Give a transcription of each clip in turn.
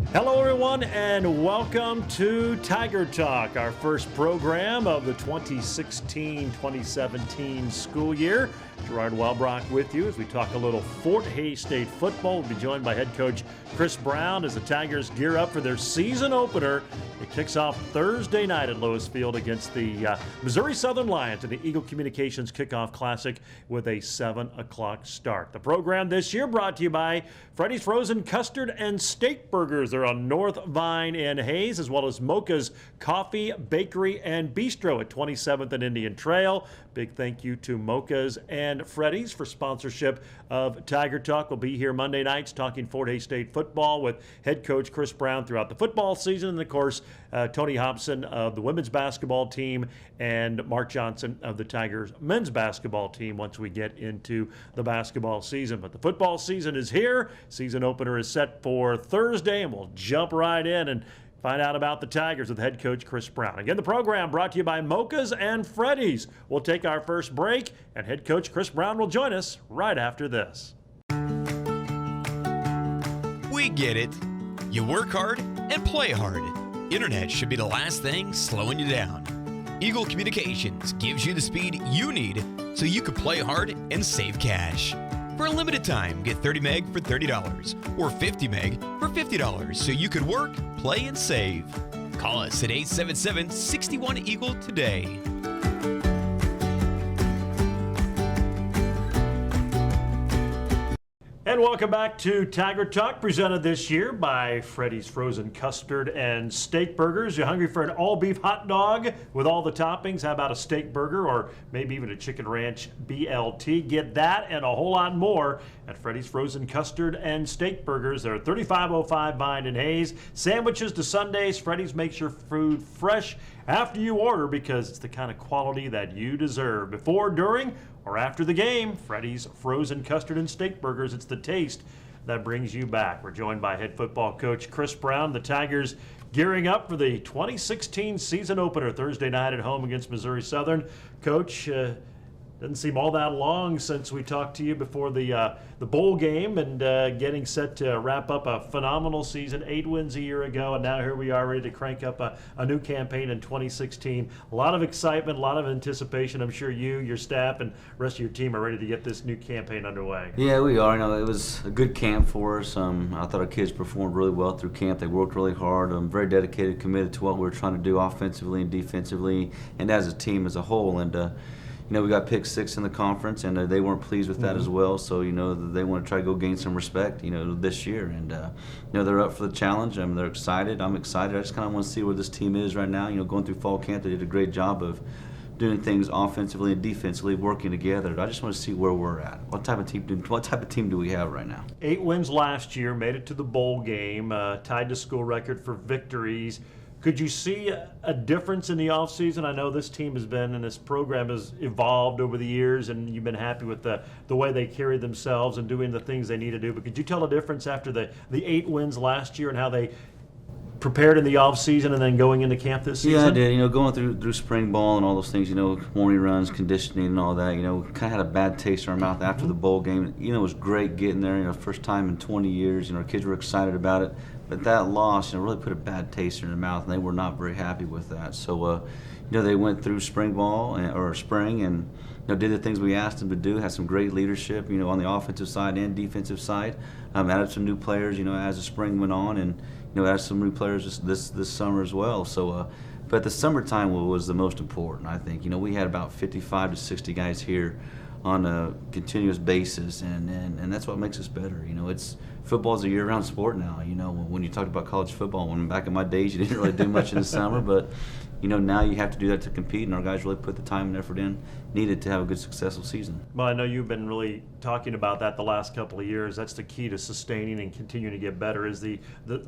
Hello, everyone, and welcome to Tiger Talk, our first program of the 2016-2017 school year. Gerard Welbrock with you as we talk a little Fort Hays State football. We'll be joined by head coach Chris Brown as the Tigers gear up for their season opener. It kicks off Thursday night at Lois Field against the Missouri Southern Lions in the Eagle Communications Kickoff Classic with a 7 o'clock start. The program this year brought to you by Freddy's Frozen Custard and Steak Burgers. They're on North Vine and Hayes, as well as Mocha's Coffee, Bakery, and Bistro at 27th and Indian Trail. Big thank you to Mocha's and Freddy's for sponsorship of Tiger Talk. We'll be here Monday nights talking Fort Hays State football with head coach Chris Brown throughout the football season, and of course Tony Hobson of the women's basketball team and Mark Johnson of the Tigers men's basketball team once we get into the basketball season. But the football season is here. Season opener is set for Thursday, and we'll jump right in and find out about the Tigers with head coach Chris Brown. Again, the program brought to you by Mocha's and Freddy's. We'll take our first break, and head coach Chris Brown will join us right after this. We get it. You work hard and play hard. Internet should be the last thing slowing you down. Eagle Communications gives you the speed you need so you can play hard and save cash. For a limited time, get 30 meg for $30 or 50 meg for $50 so you could work, play, and save. Call us at 877-61-EAGLE today. And welcome back to Tiger Talk, presented this year by Freddy's Frozen Custard and Steak Burgers. You're hungry for an all-beef hot dog with all the toppings? How about a steak burger or maybe even a chicken ranch BLT? Get that and a whole lot more at Freddy's Frozen Custard and Steak Burgers. They're at 3505 Vine and Hayes. Sandwiches to Sundays. Freddy's makes your food fresh after you order because it's the kind of quality that you deserve. Before, during, or after the game, Freddy's Frozen Custard and Steak Burgers. It's the taste that brings you back. We're joined by head football coach Chris Brown. The Tigers gearing up for the 2016 season opener Thursday night at home against Missouri Southern. Coach, doesn't seem all that long since we talked to you before the bowl game and getting set to wrap up a phenomenal season, 8 wins a year ago, and now here we are ready to crank up a new campaign in 2016. A lot of excitement, a lot of anticipation. I'm sure you, your staff, and the rest of your team are ready to get this new campaign underway. Yeah, we are. It was a good camp for us. I thought our kids performed really well through camp. They worked really hard. Very dedicated, committed to what we were trying to do offensively and defensively, and as a team as a whole. And we got picked 6 in the conference, and they weren't pleased with that as well. So, they want to try to go gain some respect, this year. And, they're up for the challenge. They're excited. I'm excited. I just kind of want to see where this team is right now. Going through fall camp, they did a great job of doing things offensively and defensively, working together. I just want to see where we're at. What type of team do we have right now? 8 wins last year, made it to the bowl game, tied the school record for victories. Could you see a difference in the offseason? I know this team has been, and this program has evolved over the years, and you've been happy with the way they carry themselves and doing the things they need to do. But could you tell a difference after the 8 wins last year and how they prepared in the offseason and then going into camp this season? Yeah, I did. Going through spring ball and all those things, morning runs, conditioning and all that, kind of had a bad taste in our mouth after the bowl game. It was great getting there, first time in 20 years. Our kids were excited about it. But that loss, really put a bad taste in their mouth, and they were not very happy with that. So, they went through spring ball or spring and did the things we asked them to do. Had some great leadership, on the offensive side and defensive side. Added some new players, as the spring went on, and added some new players this summer as well. So, but the summertime was the most important, I think. We had about 55 to 60 guys here on a continuous basis, and that's what makes us better. Football's a year-round sport now. When you talked about college football, when back in my days you didn't really do much in the summer, but now you have to do that to compete, and our guys really put the time and effort in needed to have a good, successful season. Well, I know you've been really talking about that the last couple of years. That's the key to sustaining and continuing to get better is the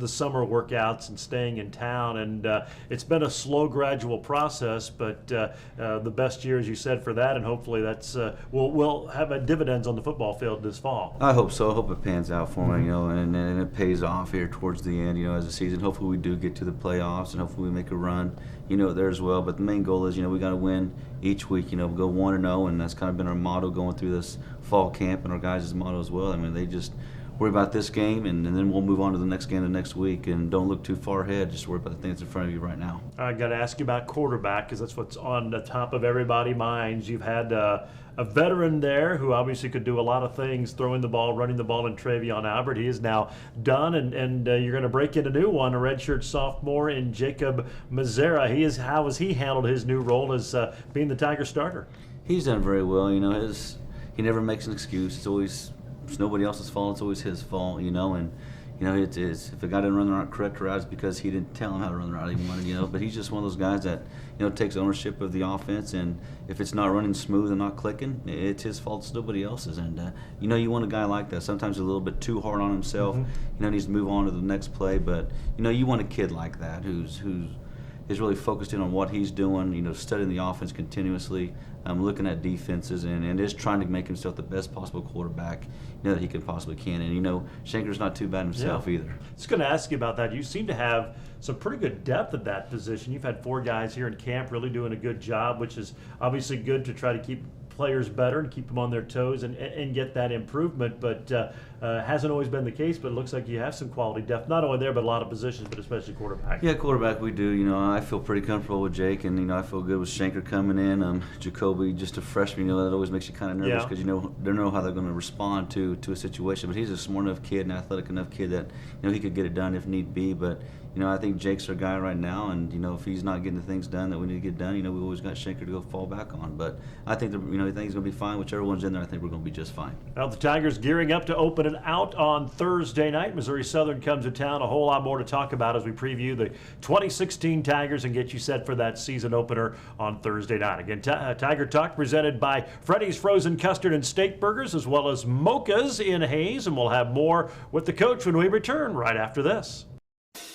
summer workouts and staying in town. And it's been a slow, gradual process, but the best year, as you said, for that, and hopefully that's will have dividends on the football field this fall. I hope so. I hope it pans out for me, and it pays off here towards the end, as a season. Hopefully we do get to the playoffs, and hopefully we make a run, there as well. But the main goal is, we got to win each week, go 1-0, and that's kind of been our motto going through this fall camp, and our guys' motto as well. They just worry about this game, and then we'll move on to the next game the next week. And don't look too far ahead. Just worry about the things in front of you right now. I got to ask you about quarterback because that's what's on the top of everybody's minds. You've had a veteran there who obviously could do a lot of things, throwing the ball, running the ball, in Travion Albert. He is now done, and you're going to break in a new one, a redshirt sophomore in Jacob Mazzara. How has he handled his new role as being the Tiger starter? He's done very well. He never makes an excuse. It's nobody else's fault. It's always his fault. And if a guy didn't run the correct route, it's because he didn't tell him how to run the route he wanted. But he's just one of those guys that takes ownership of the offense, and if it's not running smooth and not clicking, it's his fault. It's nobody else's. And you want a guy like that. Sometimes a little bit too hard on himself. Needs to move on to the next play. But you want a kid like that who's is really focused in on what he's doing, studying the offense continuously, looking at defenses, and is trying to make himself the best possible quarterback that he can possibly can. And, Shanker's not too bad himself either. I was going to ask you about that. You seem to have some pretty good depth at that position. You've had 4 guys here in camp really doing a good job, which is obviously good to try to keep players better and keep them on their toes and get that improvement, but hasn't always been the case. But it looks like you have some quality depth, not only there but a lot of positions, but especially quarterback. Yeah, quarterback we do. I feel pretty comfortable with Jake, and I feel good with Shanker coming in. Jacoby, just a freshman, that always makes you kind of nervous because they don't know how they're going to respond to a situation. But he's a smart enough kid, an athletic enough kid that he could get it done if need be. But I think Jake's our guy right now, and if he's not getting the things done that we need to get done, we always got Shanker to go fall back on. But I think I think he's going to be fine. Whichever one's in there, I think we're going to be just fine. Well, the Tigers gearing up to open it out on Thursday night. Missouri Southern comes to town. A whole lot more to talk about as we preview the 2016 Tigers and get you set for that season opener on Thursday night. Again, Tiger Talk presented by Freddy's Frozen Custard and Steak Burgers, as well as Mocha's in Hayes, and we'll have more with the coach when we return right after this.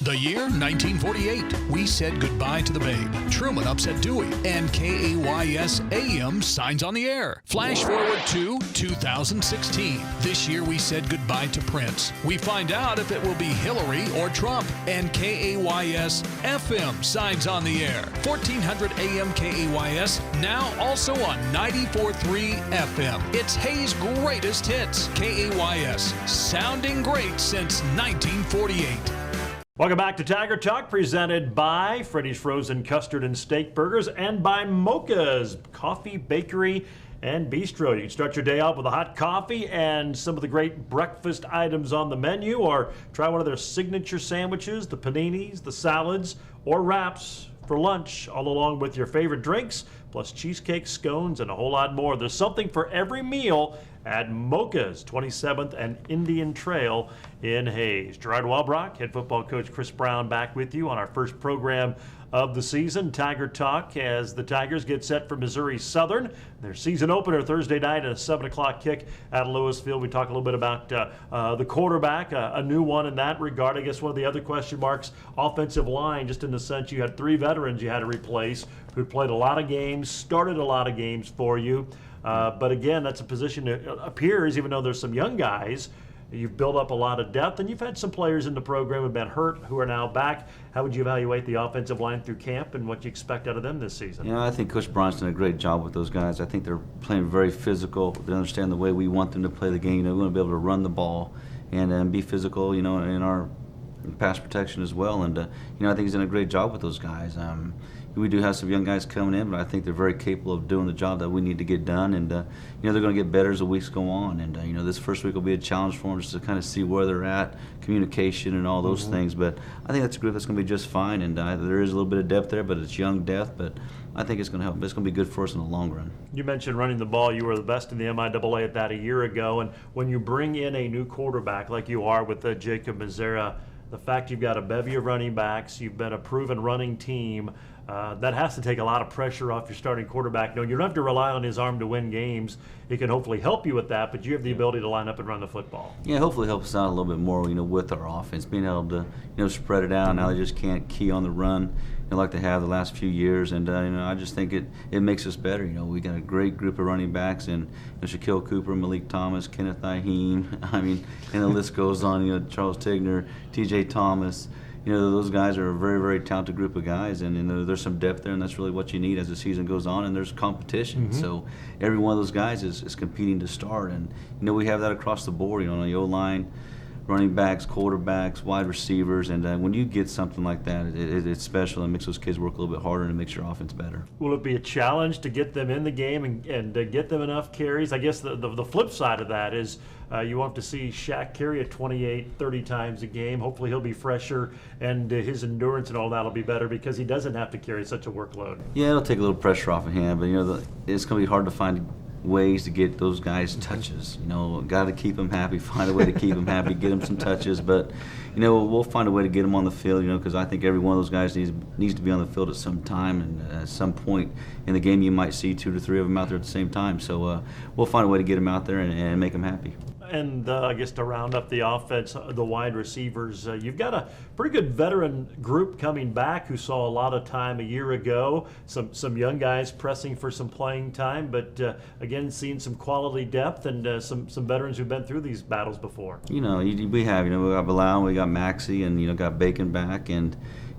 The year 1948, we said goodbye to the Babe. Truman upset Dewey, and KAYS AM signs on the air. Flash forward to 2016. This year we said goodbye to Prince. We find out if it will be Hillary or Trump, and KAYS FM signs on the air. 1400 AM KAYS, now also on 94.3 FM. It's Hayes' greatest hits. KAYS, sounding great since 1948. Welcome back to Tiger Talk, presented by Freddy's Frozen Custard and Steak Burgers and by Mocha's Coffee, Bakery, and Bistro. You can start your day off with a hot coffee and some of the great breakfast items on the menu, or try one of their signature sandwiches, the paninis, the salads, or wraps for lunch, all along with your favorite drinks, plus cheesecake, scones, and a whole lot more. There's something for every meal at Mocha's, 27th and Indian Trail in Hayes. Gerard Walbrock, head football coach Chris Brown, back with you on our first program of the season, Tiger Talk, as the Tigers get set for Missouri Southern. Their season opener Thursday night at a 7 o'clock kick at Louisville. We talk a little bit about the quarterback, a new one in that regard. I guess one of the other question marks, offensive line, just in the sense you had 3 veterans you had to replace who played a lot of games, started a lot of games for you. But again, that's a position that appears, even though there's some young guys, you've built up a lot of depth, and you've had some players in the program who have been hurt who are now back. How would you evaluate the offensive line through camp and what you expect out of them this season? I think Coach Brown's done a great job with those guys. I think they're playing very physical. They understand the way we want them to play the game. We want to be able to run the ball and be physical, in our pass protection as well. And, I think he's done a great job with those guys. We do have some young guys coming in, but I think they're very capable of doing the job that we need to get done. And, they're going to get better as the weeks go on. And, this first week will be a challenge for them just to kind of see where they're at, communication and all those things. But I think that's a group that's going to be just fine. And there is a little bit of depth there, but it's young depth. But I think it's going to help. It's going to be good for us in the long run. You mentioned running the ball. You were the best in the MIAA at that a year ago. And when you bring in a new quarterback like you are with Jacob Mazzara, the fact you've got a bevy of running backs, you've been a proven running team, that has to take a lot of pressure off your starting quarterback. No, you don't have to rely on his arm to win games. He can hopefully help you with that, but you have the ability to line up and run the football. Yeah, hopefully helps us out a little bit more, with our offense, being able to, spread it out. Now they just can't key on the run, like they have the last few years, and I just think it makes us better. We got a great group of running backs, and Shaquille Cooper, Malik Thomas, Kenneth Iheen, and the list goes on. Charles Tigner, T.J. Thomas. those guys are a very, very talented group of guys, and there's some depth there, and that's really what you need as the season goes on, and there's competition. So every one of those guys is competing to start, and we have that across the board, on the O-line, running backs, quarterbacks, wide receivers, and when you get something like that, it's special and makes those kids work a little bit harder and it makes your offense better. Will it be a challenge to get them in the game and get them enough carries? I guess the flip side of that is you want to see Shaq carry it 28, 30 times a game. Hopefully he'll be fresher and his endurance and all that will be better because he doesn't have to carry such a workload. Yeah, it'll take a little pressure off of him, but it's going to be hard to find ways to get those guys touches. Got to keep them happy, find a way to keep them happy, get them some touches. But we'll find a way to get them on the field. Because I think every one of those guys needs to be on the field at some time, and at some point in the game you might see 2 to 3 of them out there at the same time. So we'll find a way to get them out there and make them happy. And I guess to round up the offense, the wide receivers, you've got a pretty good veteran group coming back who saw a lot of time a year ago. Some young guys pressing for some playing time, but again, seeing some quality depth and some veterans who've been through these battles before. We have, we got Bilal, we got Maxie, and got Bacon back, and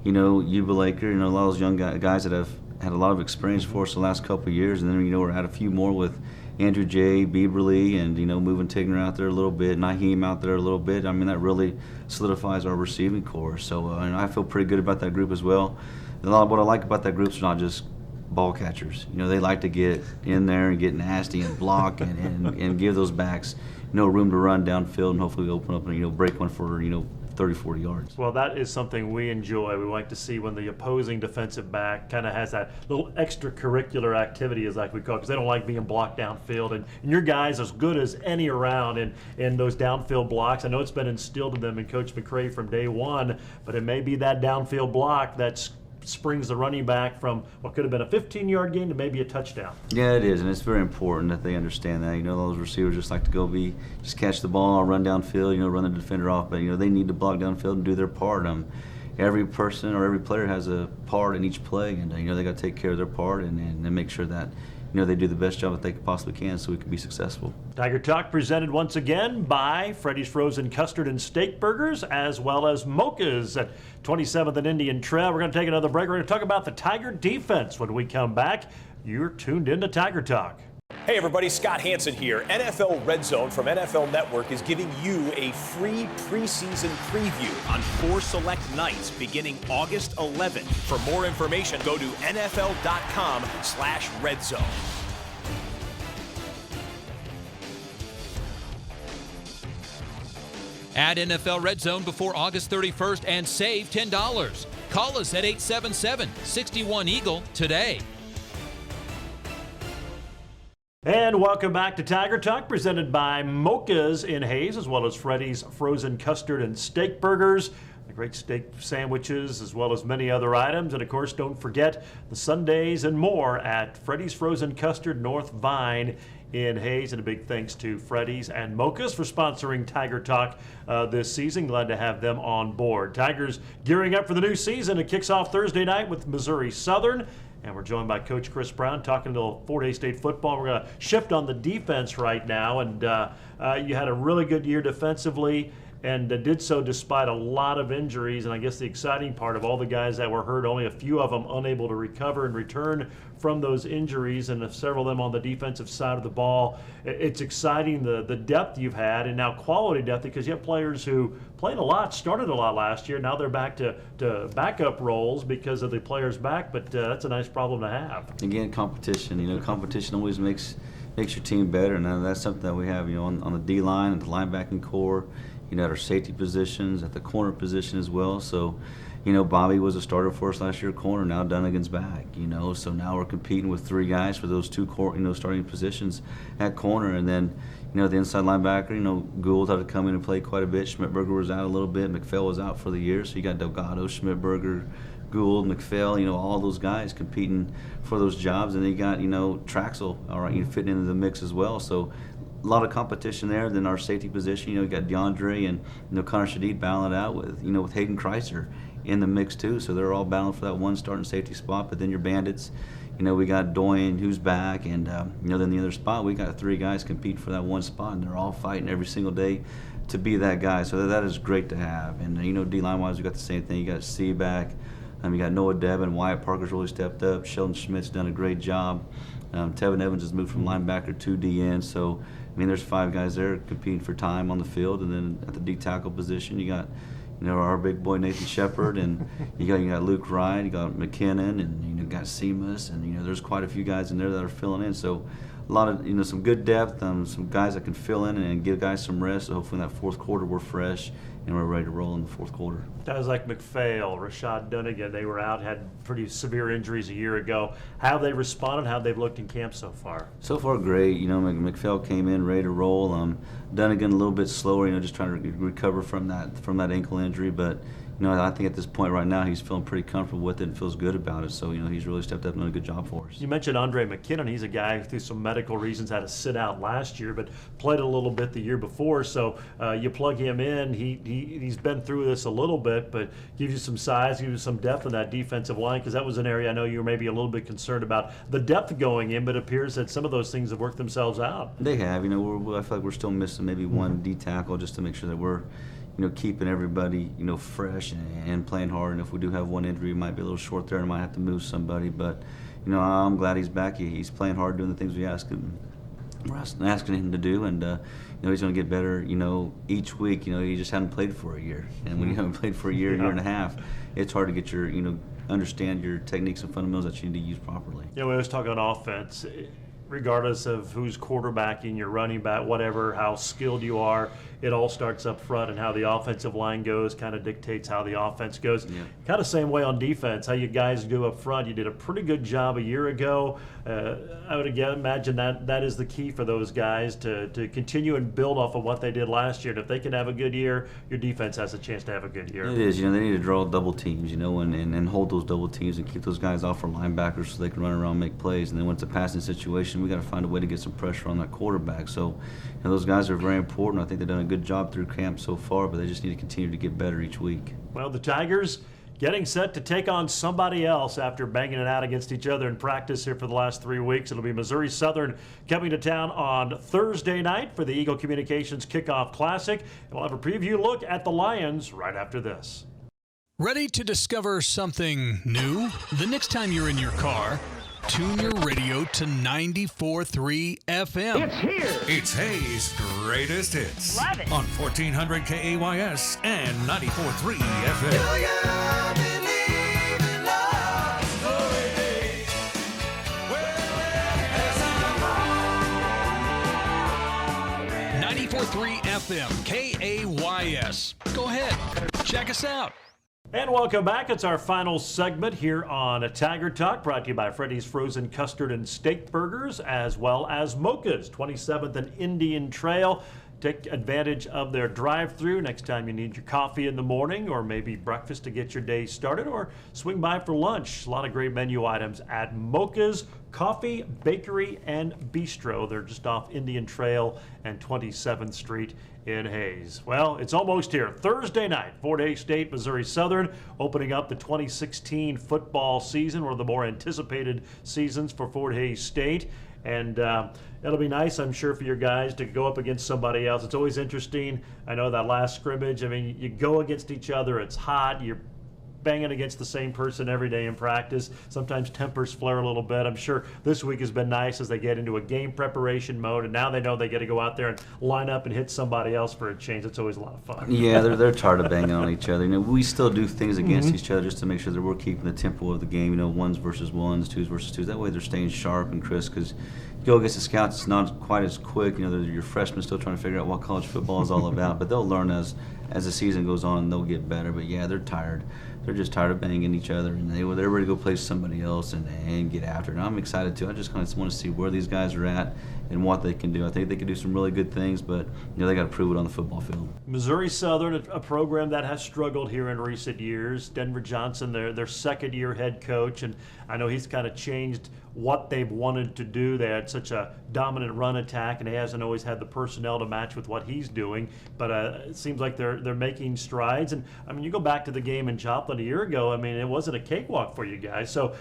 Yuba Laker, a lot of those young guys that have had a lot of experience for us the last couple of years, and then we're at a few more with Andrew J, Bieberly, and moving Tigner out there a little bit, Naheem out there a little bit. I mean, that really solidifies our receiving core. So and I feel pretty good about that group as well. What I like about that group is not just ball catchers. They like to get in there and get nasty and block and give those backs room to run downfield and hopefully open up and break one for 30, 40 yards. Well, that is something we enjoy. We like to see when the opposing defensive back kind of has that little extracurricular activity, as like we call it, because they don't like being blocked downfield. And your guys as good as any around in those downfield blocks. I know it's been instilled in them in Coach McCray from day one, but it may be that downfield block that's springs the running back from what could have been a 15-yard gain to maybe a touchdown. Yeah, it is, and it's very important that they understand that. Those receivers just like to just catch the ball, run downfield, run the defender off, but they need to block downfield and do their part. Every person or every player has a part in each play, and they got to take care of their part and make sure that they do the best job that they possibly can so we can be successful. Tiger Talk presented once again by Freddy's Frozen Custard and Steak Burgers, as well as Mocha's at 27th and Indian Trail. We're going to take another break. We're going to talk about the Tiger defense when we come back. You're tuned into Tiger Talk. Hey everybody, Scott Hansen here. NFL Red Zone from NFL Network is giving you a free preseason preview on 4 select nights beginning August 11th. For more information, go to nfl.com/redzone. Add NFL Red Zone before August 31st and save $10. Call us at 877-61-EAGLE today. And welcome back to Tiger Talk, presented by Mocha's in Hayes, as well as Freddy's Frozen Custard and Steak Burgers, the great steak sandwiches, as well as many other items. And of course, don't forget the Sundays and more at Freddy's Frozen Custard, North Vine in Hayes. And a big thanks to Freddy's and Mocha's for sponsoring Tiger Talk this season. Glad to have them on board. Tigers gearing up for the new season. It kicks off Thursday night with Missouri Southern. And we're joined by Coach Chris Brown talking a little Fort Hays State football. We're going to shift on the defense right now. And you had a really good year defensively and did so despite a lot of injuries. And I guess the exciting part of all the guys that were hurt, only a few of them unable to recover and return from those injuries, and several of them on the defensive side of the ball. It's exciting the depth you've had, and now quality depth, because you have players who played a lot, started a lot last year. Now they're back to backup roles because of the players back, but that's a nice problem to have. Again, competition. Competition always makes your team better, and that's something that we have, on the D-line and the linebacking core, at our safety positions, at the corner position as well. So, Bobby was a starter for us last year, corner. Now Dunnigan's back, So now we're competing with 3 guys for those 2 starting positions at corner. And then, the inside linebacker, Gould had to come in and play quite a bit. Schmidberger was out a little bit. McPhail was out for the year. So you got Delgado, Schmidberger, Gould, McPhail, all those guys competing for those jobs. And then you got, Traxel, all right, fitting into the mix as well. So a lot of competition there. Then our safety position, you got DeAndre and Connor Shadid battling it out with with Hayden Kreiser in the mix too. So they're all battling for that one starting safety spot. But then your Bandits, we got Doyen who's back, and then the other spot we got 3 guys compete for that one spot, and they're all fighting every single day to be that guy. So that is great to have. And D-line wise, we got the same thing. You got C back. You got Noah Devin. Wyatt Parker's really stepped up. Sheldon Schmidt's done a great job. Tevin Evans has moved from linebacker to DN. So there's 5 guys there competing for time on the field. And then at the D tackle position, you got our big boy Nathan Shepard, and you got Luke Wright, you got McKinnon, and you got Seamus, and there's quite a few guys in there that are filling in. So a lot of some good depth, some guys that can fill in and give guys some rest. So hopefully in that fourth quarter we're fresh and we're ready to roll in the fourth quarter. Guys like McPhail, Rashad Dunnigan, they were out, had pretty severe injuries a year ago. How have they responded? How have they looked in camp so far? So far, great. McPhail came in ready to roll. Dunnigan a little bit slower, just trying to recover from that ankle injury. But I think at this point right now he's feeling pretty comfortable with it and feels good about it. So he's really stepped up and done a good job for us. You mentioned Andre McKinnon. He's a guy who, through some medical reasons, had to sit out last year, but played a little bit the year before. So you plug him in. He's been through this a little bit, but gives you some size, gives you some depth in that defensive line, because that was an area I know you were maybe a little bit concerned about the depth going in, but it appears that some of those things have worked themselves out. They have. I feel like we're still missing maybe one D tackle just to make sure that we're keeping everybody, fresh and playing hard. And if we do have one injury, we might be a little short there and might have to move somebody. But, I'm glad he's back. He's playing hard, doing the things we're asking him to do. And, he's going to get better, each week. He just hadn't played for a year. And when you haven't played for a year, year and a half, it's hard to get your, understand your techniques and fundamentals that you need to use properly. We always talk on offense. Regardless of who's quarterbacking, your running back, whatever, how skilled you are, it all starts up front, and how the offensive line goes kind of dictates how the offense goes. Yeah. Kind of same way on defense, how you guys do up front. You did a pretty good job a year ago. I would imagine that is the key for those guys to continue and build off of what they did last year. And if they can have a good year, your defense has a chance to have a good year. It is. They need to draw double teams, and hold those double teams and keep those guys off for linebackers so they can run around and make plays. And then when it's a passing situation, we got to find a way to get some pressure on that quarterback. So those guys are very important. I think they've done a good job through camp so far, but they just need to continue to get better each week. Well, the Tigers getting set to take on somebody else after banging it out against each other in practice here for the last 3 weeks. It'll be Missouri Southern coming to town on Thursday night for the Eagle Communications Kickoff Classic. And we'll have a preview look at the Lions right after this. Ready to discover something new? The next time you're in your car, tune your radio to 94.3 FM. It's here. It's Hayes' greatest hits. Love it. On 1400 KAYS and 94.3 FM. Do you believe in love? Glory days. Well, 94.3 FM, KAYS. Go ahead, check us out. And welcome back. It's our final segment here on Tiger Talk, brought to you by Freddy's Frozen Custard and Steak Burgers, as well as Mocha's, 27th and Indian Trail. Take advantage of their drive-thru next time you need your coffee in the morning, or maybe breakfast to get your day started, or swing by for lunch. A lot of great menu items at Mocha's Coffee, Bakery, and Bistro. They're just off Indian Trail and 27th Street in Hayes. Well, it's almost here. Thursday night, Fort Hays State, Missouri Southern, opening up the 2016 football season, one of the more anticipated seasons for Fort Hays State. And it'll be nice, I'm sure, for your guys to go up against somebody else. It's always interesting. I know that last scrimmage, you go against each other, it's hot, you're banging against the same person every day in practice. Sometimes tempers flare a little bit. I'm sure this week has been nice as they get into a game preparation mode, and now they know they got to go out there and line up and hit somebody else for a change. It's always a lot of fun. Yeah, they're tired of banging on each other. We still do things against each other just to make sure that we're keeping the tempo of the game. Ones versus ones, twos versus twos. That way they're staying sharp and crisp, because you go against the scouts, it's not quite as quick. Your freshmen still trying to figure out what college football is all about, but they'll learn as the season goes on, and they'll get better. But yeah, they're tired. They're just tired of banging each other, and they're ready to go play somebody else and get after it. And I'm excited too. I just kind of want to see where these guys are at and what they can do. I think they can do some really good things, but they got to prove it on the football field. Missouri Southern, a program that has struggled here in recent years. Denver Johnson, their second-year head coach, and I know he's kind of changed what they've wanted to do. They had such a dominant run attack, and he hasn't always had the personnel to match with what he's doing. But it seems like they're making strides. And you go back to the game in Joplin Southland a year ago, I mean, it wasn't a cakewalk for you guys. So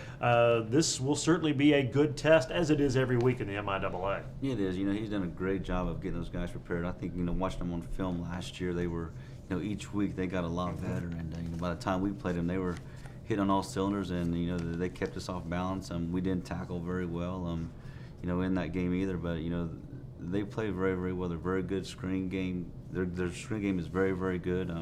this will certainly be a good test, as it is every week in the MIAA. It is. He's done a great job of getting those guys prepared. I think, watching them on film last year, they were, each week they got a lot better. And by the time we played them, they were hit on all cylinders, and they kept us off balance. We didn't tackle very well, in that game either. But they play very, very well. They're very good screen game. Their screen game is very, very good.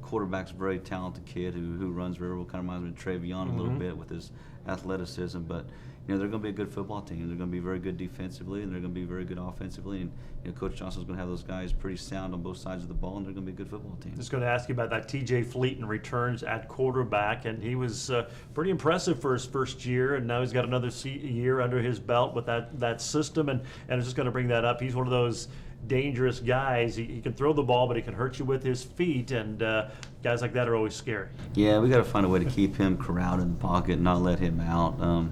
Quarterback's a very talented kid who runs very well. Kind of reminds me of Travion a little bit with his athleticism. But they're going to be a good football team. They're going to be very good defensively, and they're going to be very good offensively. And Coach Johnson's going to have those guys pretty sound on both sides of the ball, and they're going to be a good football team. Just going to ask you about that T.J. Fleeton returns at quarterback, and he was pretty impressive for his first year, and now he's got another year under his belt with that system. And I'm just going to bring that up. He's one of those dangerous guys. He can throw the ball, but he can hurt you with his feet, and guys like that are always scary. Yeah, we got to find a way to keep him corralled in the pocket and not let him out.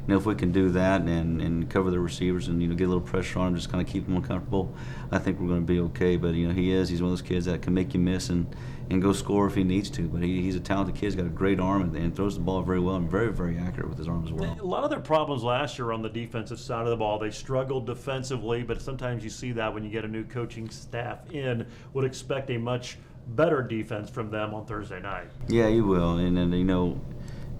If we can do that and cover the receivers and get a little pressure on him, just kind of keep him uncomfortable, I think we're going to be okay. But he's one of those kids that can make you miss and go score if he needs to. But he's a talented kid. He's got a great arm and throws the ball very well and very, very accurate with his arm as well. A lot of their problems last year on the defensive side of the ball, they struggled defensively, but sometimes you see that when you get a new coaching staff in. Would expect a much better defense from them on Thursday night. Yeah, you will. And then,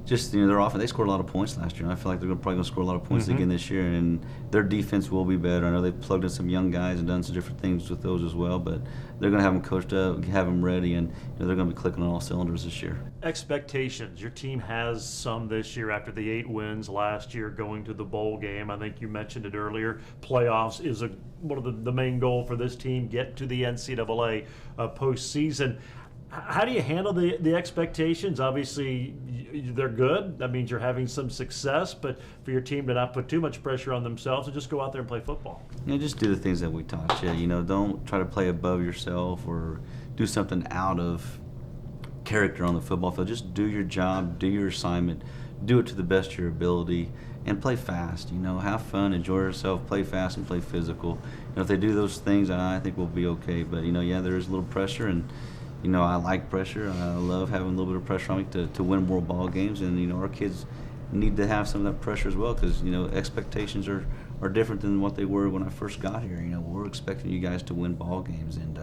just their offense, they scored a lot of points last year. I feel like they're probably going to score a lot of points again this year, and their defense will be better. I know they've plugged in some young guys and done some different things with those as well, but they're going to have them coached up, have them ready, and they're going to be clicking on all cylinders this year. Expectations. Your team has some this year after the 8 wins last year going to the bowl game. I think you mentioned it earlier. Playoffs is one of the main goal for this team, get to the NCAA postseason. How do you handle the expectations? Obviously, they're good. That means you're having some success, but for your team to not put too much pressure on themselves and just go out there and play football. Just do the things that we taught you. Don't try to play above yourself or do something out of character on the football field. Just do your job, do your assignment, do it to the best of your ability, and play fast. Have fun, enjoy yourself, play fast, and play physical. If they do those things, I think we'll be okay. But there is a little pressure, and I like pressure. I love having a little bit of pressure on me to win more ball games, and our kids need to have some of that pressure as well, because expectations are different than what they were when I first got here. We're expecting you guys to win ball games, and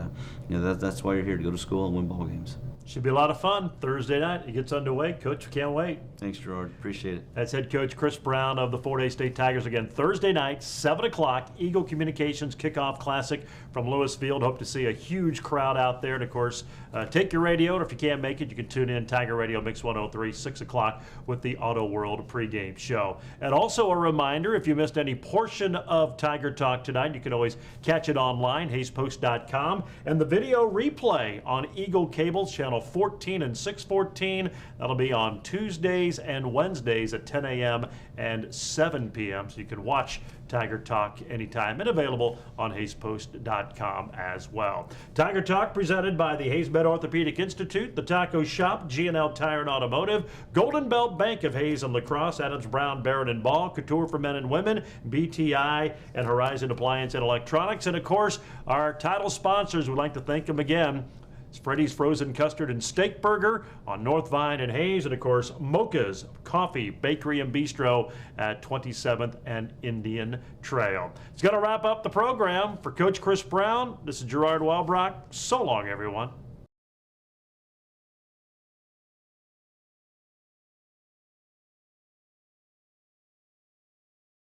that's why you're here, to go to school and win ball games. Should be a lot of fun Thursday night. It gets underway. Coach, we can't wait. Thanks, Gerard. Appreciate it. That's head coach Chris Brown of the Fort Hays State Tigers. Again, Thursday night, 7 o'clock, Eagle Communications Kickoff Classic from Lewis Field. Hope to see a huge crowd out there. And, of course, take your radio, and if you can't make it, you can tune in Tiger Radio Mix 103, 6 o'clock with the Auto World pregame show. And also a reminder, if you missed any portion of Tiger Talk tonight, you can always catch it online, HaysPost.com, and the video replay on Eagle Cable, channel 14 and 614. That'll be on Tuesdays and Wednesdays at 10 a.m. and 7 p.m. So you can watch Tiger Talk anytime, and available on HaysPost.com as well. Tiger Talk presented by the Hays Med Orthopedic Institute, the Taco Shop, G&L Tire and Automotive, Golden Belt Bank of Hays and La Crosse, Adams Brown, Barrett and Ball, Couture for Men and Women, BTI, and Horizon Appliance and Electronics. And of course, our title sponsors, we'd like to thank them again. It's Freddy's Frozen Custard and Steak Burger on North Vine and Hays, and of course Mocha's Coffee, Bakery and Bistro at 27th and Indian Trail. It's going to wrap up the program. For Coach Chris Brown, this is Gerard Wellbrock. So long, everyone.